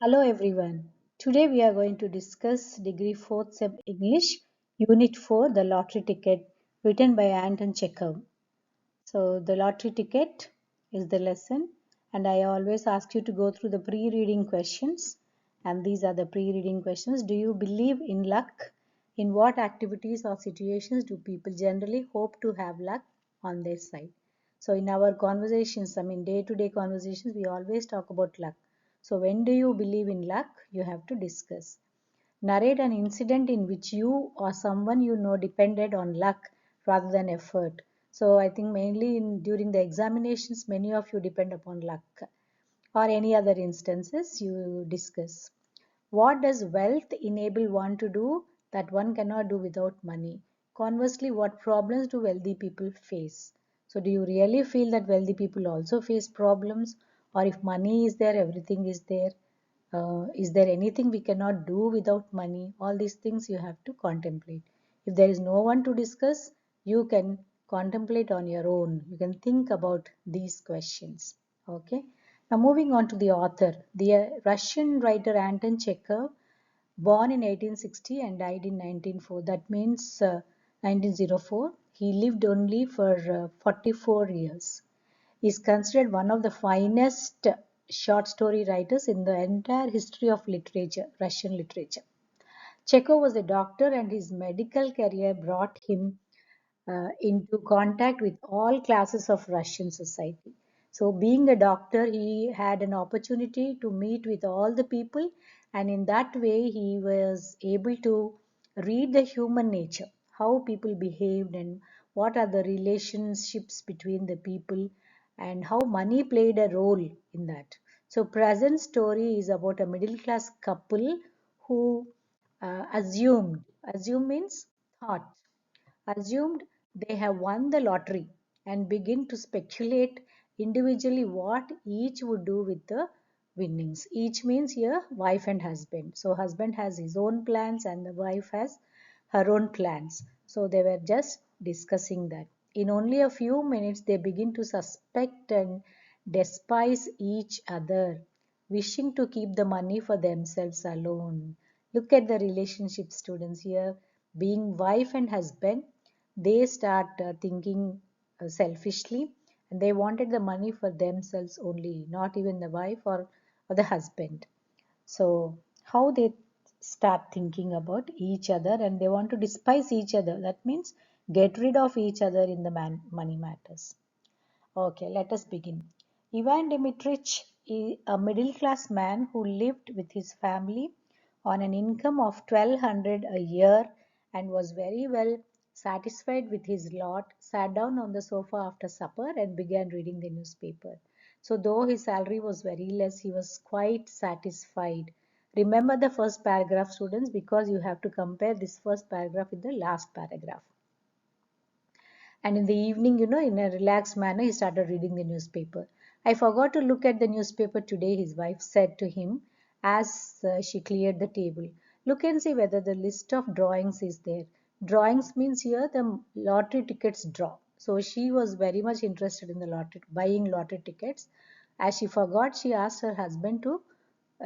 Hello everyone. Today we are going to discuss Degree 4th Sem English, Unit 4, The Lottery Ticket, written by Anton Chekhov. So, the lottery ticket is the lesson, and I always ask you to go through the pre reading questions. And these are the pre reading questions. Do you believe in luck? In what activities or situations do people generally hope to have luck on their side? So, in our conversations, day to day conversations, we always talk about luck. So, when do you believe in luck? You have to discuss. Narrate an incident in which you or someone you know depended on luck rather than effort. So I think mainly during the examinations, many of you depend upon luck or any other instances you discuss. What does wealth enable one to do that one cannot do without money? Conversely, what problems do wealthy people face? So, do you really feel that wealthy people also face problems? Or if money is there, everything is there? Is there anything we cannot do without money? All these things you have to contemplate. If there is no one to discuss, you can contemplate on your own. You can think about these questions. Okay. Now, moving on to the author, the Russian writer Anton Chekhov, born in 1860 and died in 1904. That means 1904. He lived only for 44 years. He is considered one of the finest short story writers in the entire history of literature, Russian literature. Chekhov was a doctor, and his medical career brought him into contact with all classes of Russian society. So, being a doctor, he had an opportunity to meet with all the people, and in that way, he was able to read the human nature, how people behaved, and what are the relationships between the people, and how money played a role in that. So, present story is about a middle class couple who assume means thought, assumed they have won the lottery and begin to speculate individually what each would do with the winnings. Each means here wife and husband. So husband has his own plans and the wife has her own plans. So they were just discussing that. In only a few minutes they begin to suspect and despise each other, wishing to keep the money for themselves alone. Look at the relationship, students, here. Being wife and husband, they start thinking selfishly, and they wanted the money for themselves only, not even the wife or the husband. So how they start thinking about each other, and they want to despise each other. That means get rid of each other in the money matters. Okay, let us begin. Ivan Dimitrich is a middle class man who lived with his family on an income of 1200 a year and was very well satisfied with his lot, sat down on the sofa after supper and began reading the newspaper. So, though his salary was very less, he was quite satisfied. Remember the first paragraph, students, because you have to compare this first paragraph with the last paragraph. And in the evening, in a relaxed manner, he started reading the newspaper. I forgot to look at the newspaper today, his wife said to him as she cleared the table. Look and see whether the list of drawings is there. Drawings means here the lottery tickets draw. So she was very much interested in the lottery, buying lottery tickets. As she forgot, she asked her husband to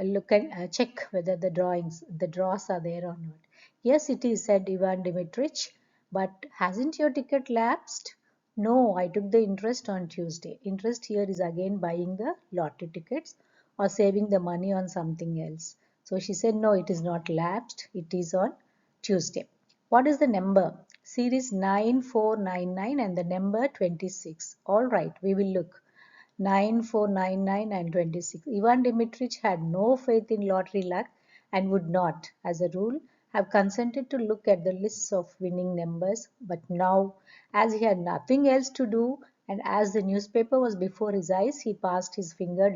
look and check whether the draws are there or not. Yes, it is, said Ivan Dimitrich. But hasn't your ticket lapsed? No, I took the interest on Tuesday. Interest here is again buying the lottery tickets or saving the money on something else. So she said, no, it is not lapsed. It is on Tuesday. What is the number? Series 9499 and the number 26. All right, we will look. 9499 and 26. Ivan Dimitrich had no faith in lottery luck and would not, as a rule, have consented to look at the lists of winning numbers. But now, as he had nothing else to do and as the newspaper was before his eyes, he passed his finger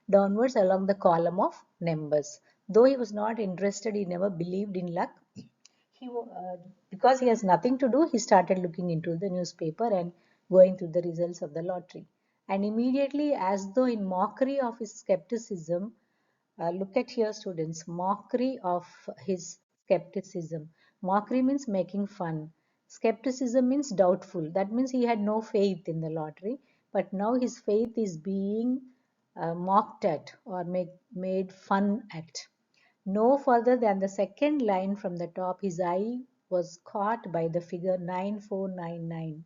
downwards along the column of numbers. Though he was not interested, he never believed in luck. Because he has nothing to do, he started looking into the newspaper and going through the results of the lottery. And immediately, as though in mockery of his skepticism, look at here, students, mockery of his skepticism. Mockery means making fun. Skepticism means doubtful. That means he had no faith in the lottery, but now his faith is being mocked at or made fun at. No further than the second line from the top, his eye was caught by the figure 9499.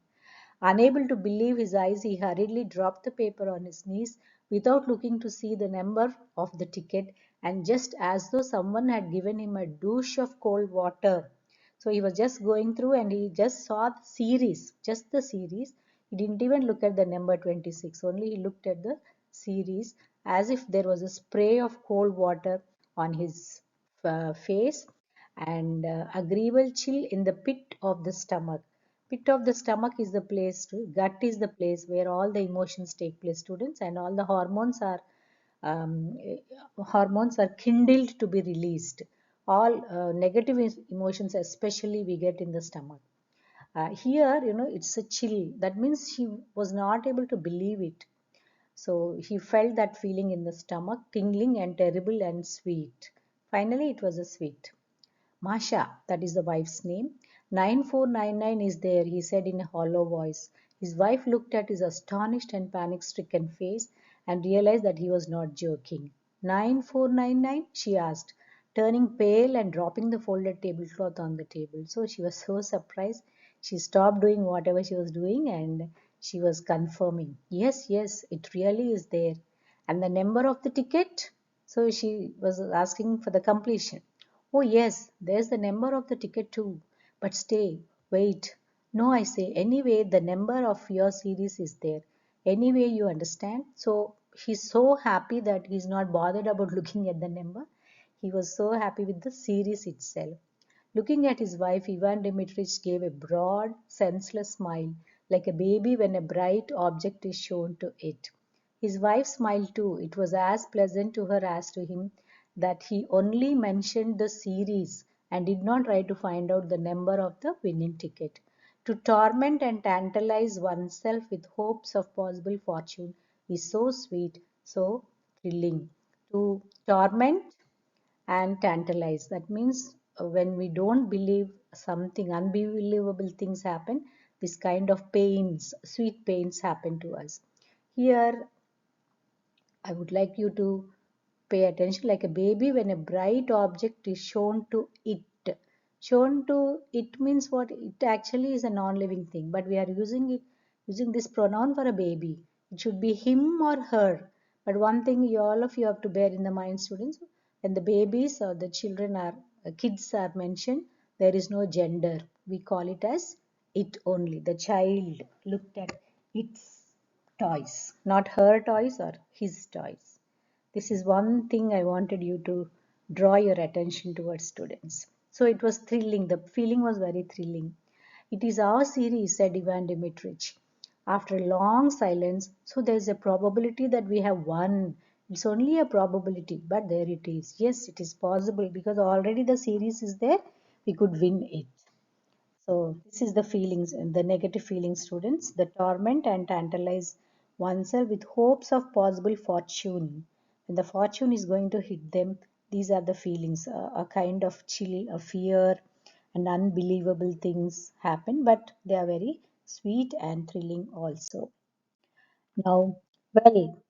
Unable to believe his eyes, he hurriedly dropped the paper on his knees without looking to see the number of the ticket, and just as though someone had given him a douche of cold water. So he was just going through and he just saw the series, just the series. He didn't even look at the number 26, only he looked at the series as if there was a spray of cold water on his face, and agreeable chill in the pit of the stomach. Pit of the stomach is the place, gut is the place where all the emotions take place, students, and all the um, hormones are kindled to be released. All negative emotions, especially, we get in the stomach. Here, it's a chill. That means she was not able to believe it. So he felt that feeling in the stomach, tingling and terrible and sweet. Finally, it was a sweet. Masha, that is the wife's name. 9499 is there, he said in a hollow voice. His wife looked at his astonished and panic stricken face and realized that he was not joking. 9499? She asked, turning pale and dropping the folded tablecloth on the table. So she was so surprised. She stopped doing whatever she was doing and she was confirming. Yes, yes, it really is there. And the number of the ticket? So she was asking for the completion. Oh, yes, there's the number of the ticket too. But stay, wait. No, I say, anyway, the number of your series is there. Anyway, you understand? So he's so happy that he's not bothered about looking at the number. He was so happy with the series itself. Looking at his wife, Ivan Dmitrich gave a broad, senseless smile, like a baby when a bright object is shown to it. His wife smiled too. It was as pleasant to her as to him that he only mentioned the series and did not try to find out the number of the winning ticket. To torment and tantalize oneself with hopes of possible fortune is so sweet, so thrilling. To torment and tantalize. That means when we don't believe something, unbelievable things happen, this kind of pains, sweet pains happen to us. Here, I would like you to pay attention like a baby when a bright object is shown to it. Shown to it means what? It actually is a non-living thing, but we are using this pronoun for a baby. It should be him or her. But one thing all of you have to bear in the mind, students, when the babies or the children are kids are mentioned, there is no gender. We call it as it only. The child looked at its toys, not her toys or his toys. This is one thing I wanted you to draw your attention towards, students. So it was thrilling. The feeling was very thrilling. It is our series, said Ivan Dmitrich. After a long silence, so there is a probability that we have won. It's only a probability, but there it is. Yes, it is possible because already the series is there. We could win it. So this is the feelings and the negative feelings, students. The torment and tantalize oneself with hopes of possible fortune. When the fortune is going to hit them, these are the feelings. A kind of chill, a fear, and unbelievable things happen, but they are very sweet and thrilling also. Now, well,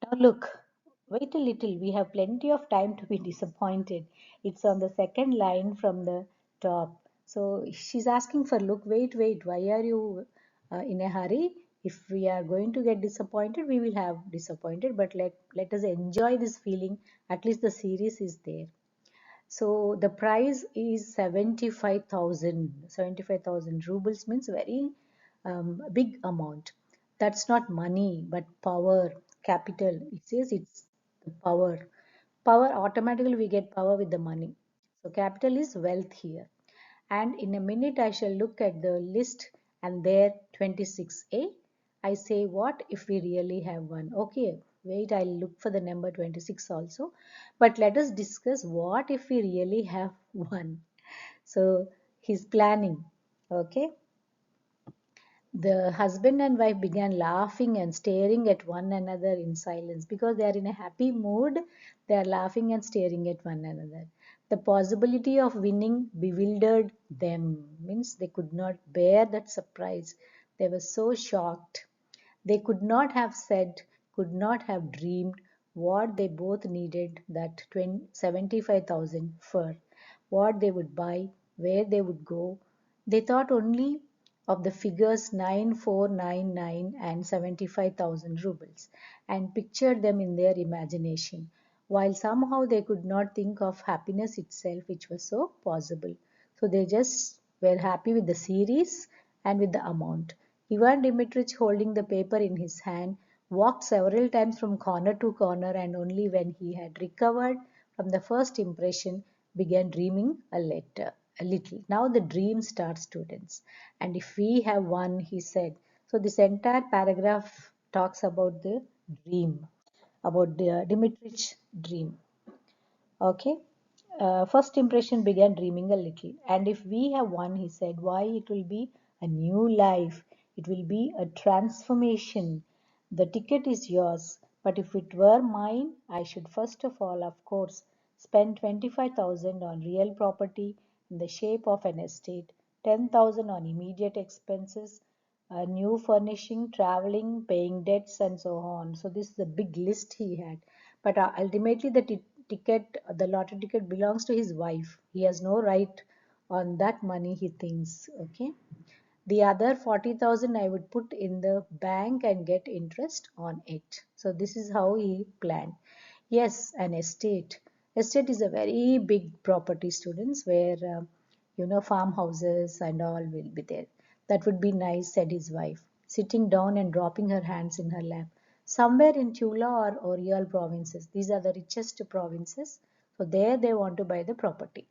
now look, wait a little. We have plenty of time to be disappointed. It's on the second line from the top. So she's asking for look, wait, wait. Why are you in a hurry? If we are going to get disappointed, we will have disappointed. But let us enjoy this feeling. At least the series is there. So the price is 75,000. 75,000 rubles means very big amount. That's not money, but power, capital. It says it's the power. Power, automatically we get power with the money. So capital is wealth here. And in a minute I shall look at the list and there 26A. I say what if we really have one? Okay, wait, I'll look for the number 26 also. But let us discuss what if we really have one. So he's planning. Okay. The husband and wife began laughing and staring at one another in silence because they are in a happy mood. They are laughing and staring at one another. The possibility of winning bewildered them, means they could not bear that surprise. They were so shocked. They could not have said, could not have dreamed what they both needed that 75,000 for, what they would buy, where they would go. They thought only of the figures 9499 and 75,000 rubles and pictured them in their imagination, while somehow they could not think of happiness itself, which was so possible. So they just were happy with the series and with the amount. Ivan Dimitrich, holding the paper in his hand, walked several times from corner to corner, and only when he had recovered from the first impression began dreaming a little. Now the dream starts, students. And if we have one, he said. So this entire paragraph talks about the dream, about the Dimitrich dream. Okay. First impression began dreaming a little. And if we have one, he said, why it will be a new life. It will be a transformation. The ticket is yours. But if it were mine, I should first of all, of course, spend 25,000 on real property in the shape of an estate, 10,000 on immediate expenses, new furnishing, traveling, paying debts, and so on. So this is a big list he had. But ultimately, the lottery ticket belongs to his wife. He has no right on that money, he thinks. Okay. The other 40,000 I would put in the bank and get interest on it. So this is how he planned. Yes, an estate. Estate is a very big property, students, where farmhouses and all will be there. That would be nice, said his wife, sitting down and dropping her hands in her lap. Somewhere in Tula or Oriel provinces, these are the richest provinces. So there they want to buy the property.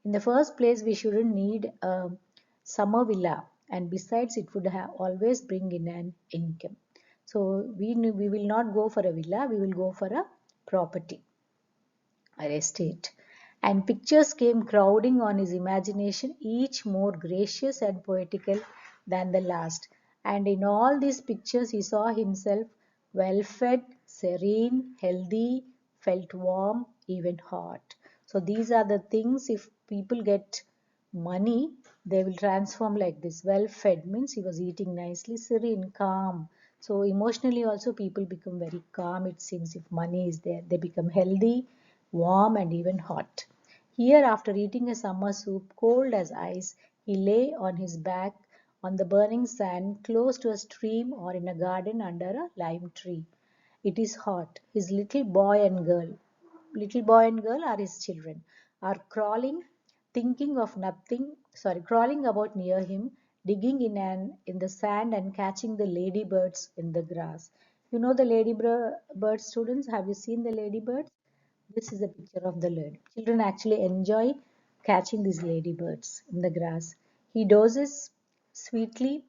In the first place, we shouldn't need a summer villa, and besides, it would have always bring in an income. So we will not go for a villa, we will go for a property or estate. And pictures came crowding on his imagination, each more gracious and poetical than the last. And in all these pictures, he saw himself well fed, serene, healthy, felt warm, even hot. So these are the things, if people get money, they will transform like this. Well fed means he was eating nicely, serene, calm. So emotionally also people become very calm, it seems, if money is there. They become healthy, warm, and even hot. Here, after eating a summer soup cold as ice, he lay on his back on the burning sand close to a stream or in a garden under a lime tree. It is hot. His little boy and girl are his children, are crawling about near him, digging in the sand and catching the ladybirds in the grass. You know the ladybird, students? Have you seen the ladybirds? This is a picture of the lady. Children actually enjoy catching these ladybirds in the grass. He dozes sweetly,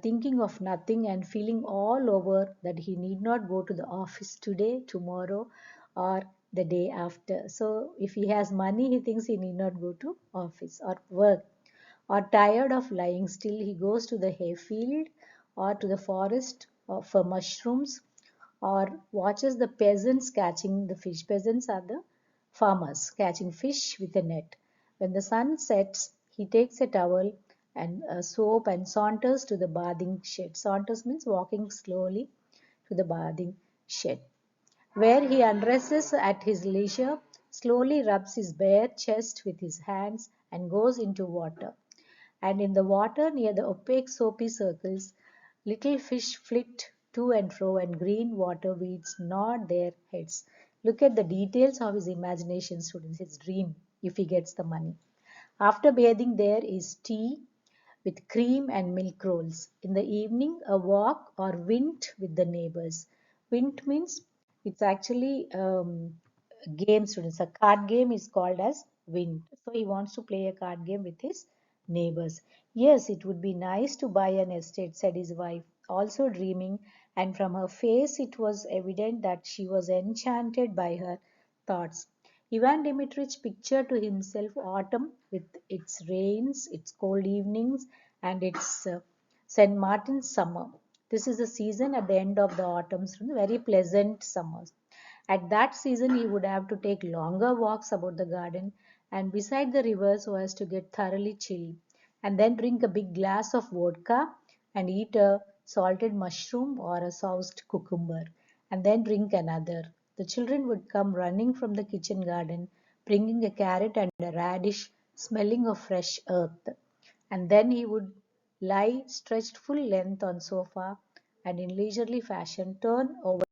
thinking of nothing and feeling all over that he need not go to the office today, tomorrow, or the day after. So if he has money, he thinks he need not go to office or work. Or tired of lying still, he goes to the hayfield or to the forest for mushrooms, or watches the peasants catching the fish. Peasants are the farmers catching fish with a net. When the sun sets, he takes a towel and a soap and saunters to the bathing shed. Saunters means walking slowly to the bathing shed, where he undresses at his leisure, slowly rubs his bare chest with his hands, and goes into water. And in the water near the opaque soapy circles, little fish flit to and fro, and green water weeds nod their heads. Look at the details of his imagination, students, his dream, if he gets the money. After bathing, there is tea with cream and milk rolls. In the evening, a walk or vint with the neighbors. Vint means it's actually game, students. A card game is called as vint. So he wants to play a card game with his neighbors. Yes, it would be nice to buy an estate, said his wife, also dreaming, and from her face it was evident that she was enchanted by her thoughts. Ivan Dmitrich pictured to himself autumn with its rains, its cold evenings, and its St. Martin's summer. This is the season at the end of the autumn, very pleasant summers. At that season, he would have to take longer walks about the garden and beside the river so as to get thoroughly chilled, and then drink a big glass of vodka and eat a salted mushroom or a soused cucumber, and then drink another. The children would come running from the kitchen garden, bringing a carrot and a radish smelling of fresh earth. And then he would lie stretched full length on sofa and in leisurely fashion turn over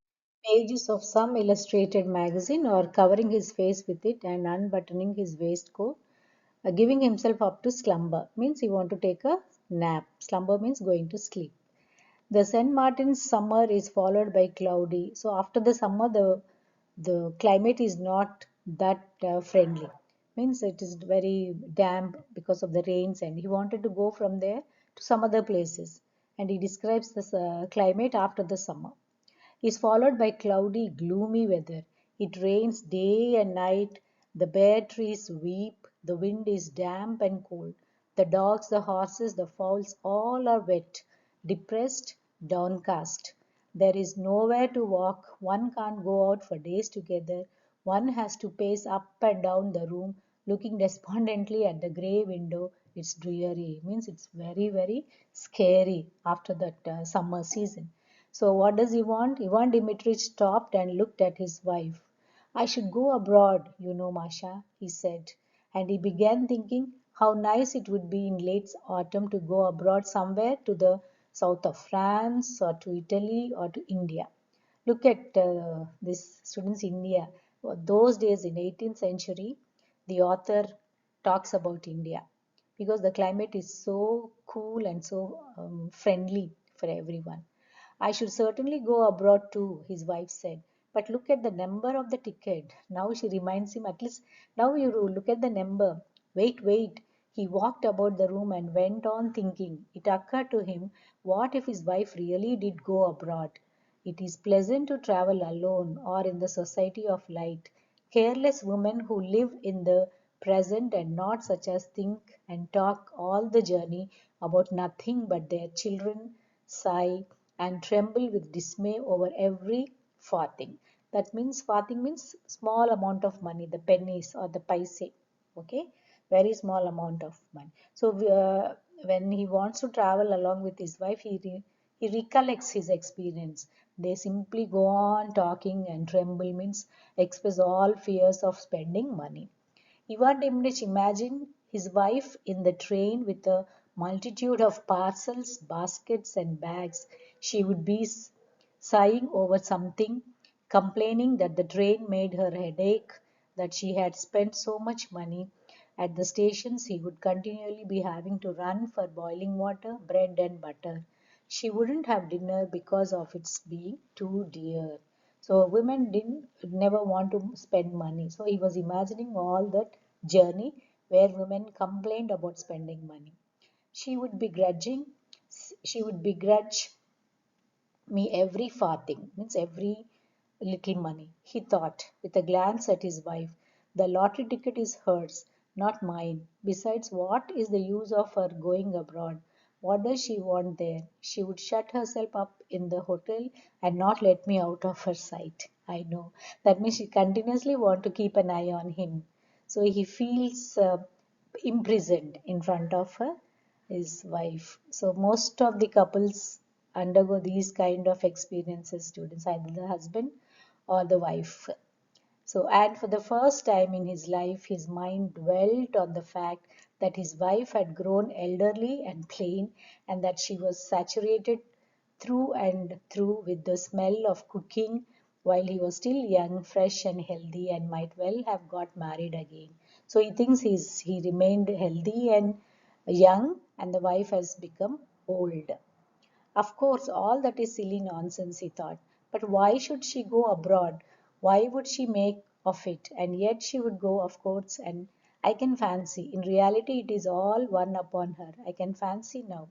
pages of some illustrated magazine or covering his face with it and unbuttoning his waistcoat, giving himself up to slumber. Means he want to take a nap. Slumber means going to sleep. The St. Martin's summer is followed by cloudy. So after the summer, the climate is not that friendly. Means it is very damp because of the rains, and he wanted to go from there to some other places. And he describes this climate after the summer is followed by cloudy, gloomy weather. It rains day and night, the bare trees weep, the wind is damp and cold. The dogs, the horses, the fowls, all are wet, depressed, downcast. There is nowhere to walk, one can't go out for days together. One has to pace up and down the room, looking despondently at the grey window. It's dreary, means it's very, very scary after that summer season. So what does he want? Ivan Dmitrich stopped and looked at his wife. I should go abroad, you know, Masha, he said. And he began thinking how nice it would be in late autumn to go abroad somewhere to the south of France or to Italy or to India. Look at this students India. Those days in 18th century, the author talks about India because the climate is so cool and so friendly for everyone. I should certainly go abroad too, his wife said. But look at the number of the ticket. Now she reminds him, at least now you look at the number. Wait, wait. He walked about the room and went on thinking. It occurred to him, what if his wife really did go abroad? It is pleasant to travel alone or in the society of light. Careless women who live in the present and not such as think and talk all the journey about nothing but their children, sigh and tremble with dismay over every farthing. That means farthing means small amount of money, the pennies or the paise. Okay, very small amount of money. So when he wants to travel along with his wife, he recollects his experience. They simply go on talking and tremble means express all fears of spending money. Ivan Dimnich imagined his wife in the train with a multitude of parcels, baskets, and bags. She would be sighing over something, complaining that the train made her headache, that she had spent so much money. At the stations, he would continually be having to run for boiling water, bread, and butter. She wouldn't have dinner because of its being too dear. So women didn't never want to spend money. So he was imagining all that journey where women complained about spending money. She would begrudging, she would begrudge me every farthing, means every little money. He thought, with a glance at his wife, the lottery ticket is hers, not mine. Besides, what is the use of her going abroad? What does she want there? She would shut herself up in the hotel and not let me out of her sight. I know. That means she continuously want to keep an eye on him. So he feels imprisoned in front of her, his wife. So most of the couples undergo these kind of experiences, students, either the husband or the wife. So, and for the first time in his life, his mind dwelt on the fact that his wife had grown elderly and plain, and that she was saturated through and through with the smell of cooking while he was still young, fresh, and healthy, and might well have got married again. So he thinks he remained healthy and young, and the wife has become old. Of course, all that is silly nonsense, he thought. But why should she go abroad? Why would she make of it? And yet she would go, of course, and I can fancy. In reality, it is all one upon her. I can fancy now.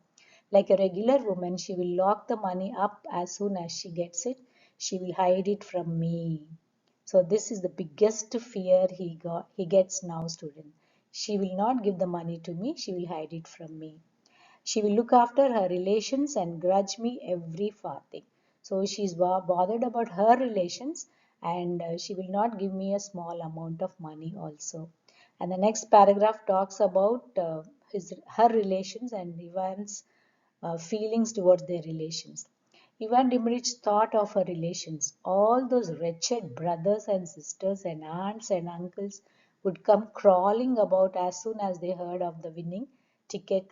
Like a regular woman, she will lock the money up as soon as she gets it. She will hide it from me. So this is the biggest fear he gets now, student. She will not give the money to me, she will hide it from me. She will look after her relations and grudge me every farthing. So she is bothered about her relations, and she will not give me a small amount of money also. And the next paragraph talks about her relations and Ivan's feelings towards their relations. Ivan Dimirich thought of her relations. All those wretched brothers and sisters and aunts and uncles would come crawling about as soon as they heard of the winning ticket,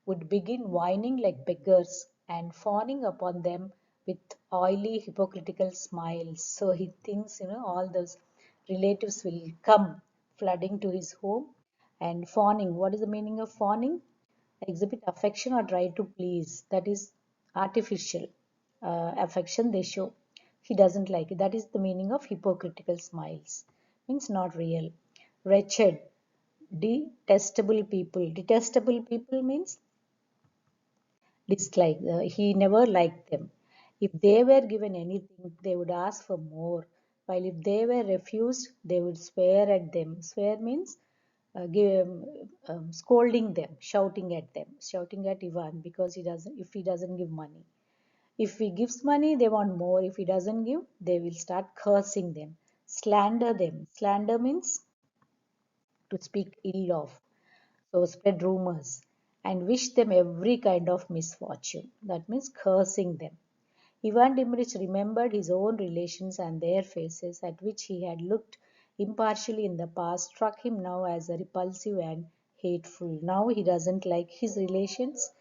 would begin whining like beggars and fawning upon them with oily, hypocritical smiles. So he thinks, all those relatives will come flooding to his home and fawning. What is the meaning of fawning? Exhibit affection or try to please. That is artificial affection they show. He doesn't like it. That is the meaning of hypocritical smiles. Means not real. Wretched, detestable people. Detestable people means dislike. He never liked them. If they were given anything, they would ask for more. While if they were refused, they would swear at them. Swear means scolding them, shouting at Ivan because if he doesn't give money. If he gives money, they want more. If he doesn't give, they will start cursing them, slander them. Slander means to speak ill of. So spread rumors and wish them every kind of misfortune. That means cursing them. Ivan Dimrich remembered his own relations and their faces, at which he had looked impartially in the past, struck him now as a repulsive and hateful. Now he doesn't like his relations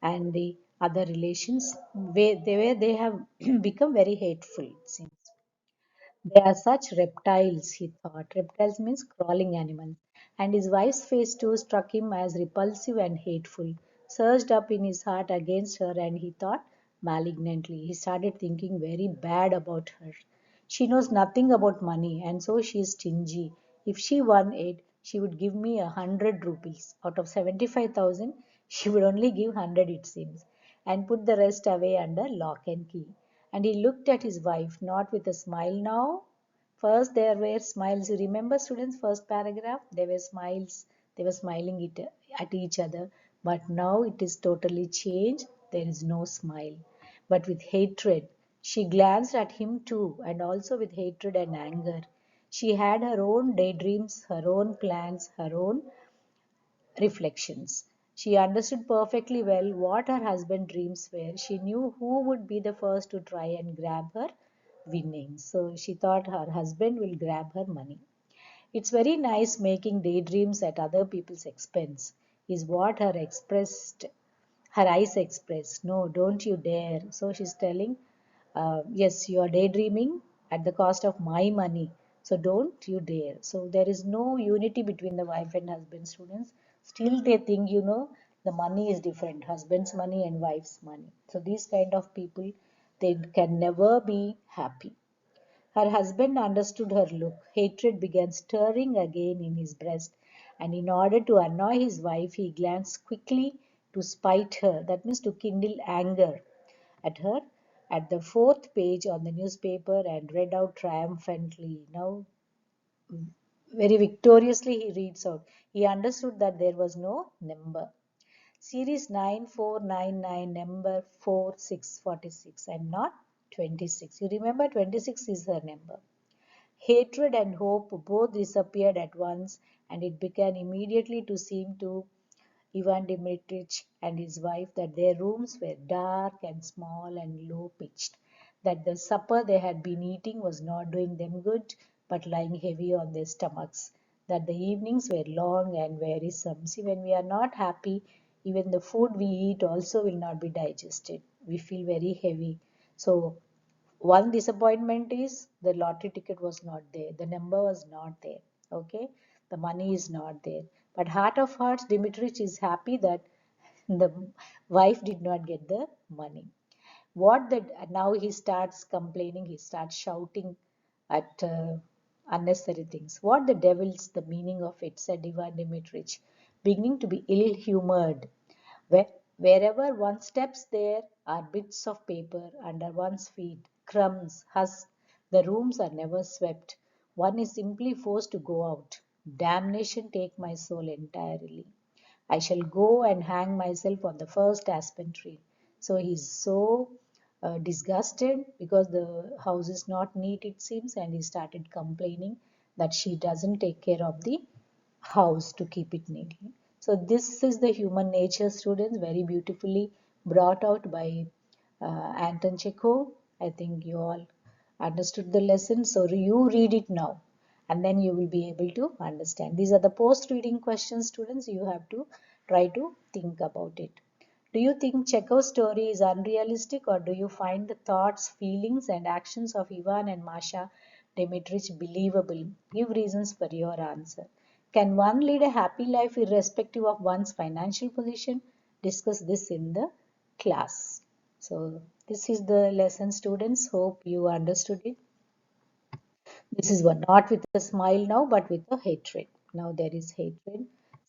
and the other relations, where they have become very hateful, it seems. They are such reptiles, he thought. Reptiles means crawling animals. And his wife's face too struck him as repulsive and hateful, surged up in his heart against her, and he thought malignantly. He started thinking very bad about her. She knows nothing about money, and so she is stingy. If she won it, she would give me 100 rupees. Out of 75,000, she would only give 100, it seems, and put the rest away under lock and key. And he looked at his wife, not with a smile now. First, there were smiles. You remember, students, first paragraph? There were smiles. They were smiling at each other. But now it is totally changed. There is no smile. But with hatred. She glanced at him too, and also with hatred and anger. She had her own daydreams, her own plans, her own reflections. She understood perfectly well what her husband's dreams were. She knew who would be the first to try and grab her winnings. So she thought her husband will grab her money. It's very nice making daydreams at other people's expense, is what her eyes expressed. No, don't you dare. So she's telling, yes, you are daydreaming at the cost of my money. So don't you dare. So there is no unity between the wife and husband, students. Still they think, the money is different, husband's money and wife's money. So these kind of people, they can never be happy. Her husband understood her look. Hatred began stirring again in his breast, and in order to annoy his wife, he glanced quickly to spite her, that means to kindle anger at her, at the fourth page on the newspaper, and read out triumphantly. Now, very victoriously, he reads out. He understood that there was no number. Series 9499, number 4646, and not 26. You remember 26 is her number. Hatred and hope both disappeared at once, and it began immediately to seem to Ivan Dmitrich and his wife that their rooms were dark and small and low pitched, that the supper they had been eating was not doing them good but lying heavy on their stomachs, that the evenings were long and wearisome. See, when we are not happy, even the food we eat also will not be digested. We feel very heavy. So one disappointment is the lottery ticket was not there, the number was not there, okay, the money is not there. But heart of hearts, Dimitrich is happy that the wife did not get the money. What the Now he starts complaining, he starts shouting at unnecessary things. What the devil's the meaning of it, said Ivan Dimitrich, beginning to be ill-humored. Wherever one steps, there are bits of paper under one's feet, crumbs, husks. The rooms are never swept. One is simply forced to go out. Damnation take my soul entirely. I shall go and hang myself on the first aspen tree. So he's so disgusted because the house is not neat, it seems, and he started complaining that she doesn't take care of the house to keep it neat. So this is the human nature, students, very beautifully brought out by Anton Chekhov. I think you all understood the lesson. So you read it now and then you will be able to understand. These are the post-reading questions, students. You have to try to think about it. Do you think Chekhov's story is unrealistic, or do you find the thoughts, feelings, and actions of Ivan and Masha Dimitrich believable? Give reasons for your answer. Can one lead a happy life irrespective of one's financial position? Discuss this in the class. So, this is the lesson, students. Hope you understood it. This is one, not with a smile now, but with a hatred. Now there is hatred.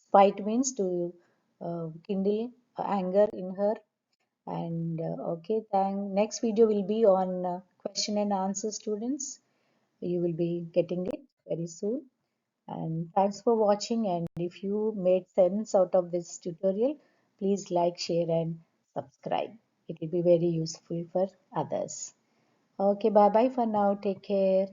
Spite means to kindle anger in her. And okay, thank. Next video will be on question and answer, students. You will be getting it very soon. And thanks for watching. And if you made sense out of this tutorial, please like, share, and subscribe. It will be very useful for others. Okay, bye bye for now. Take care.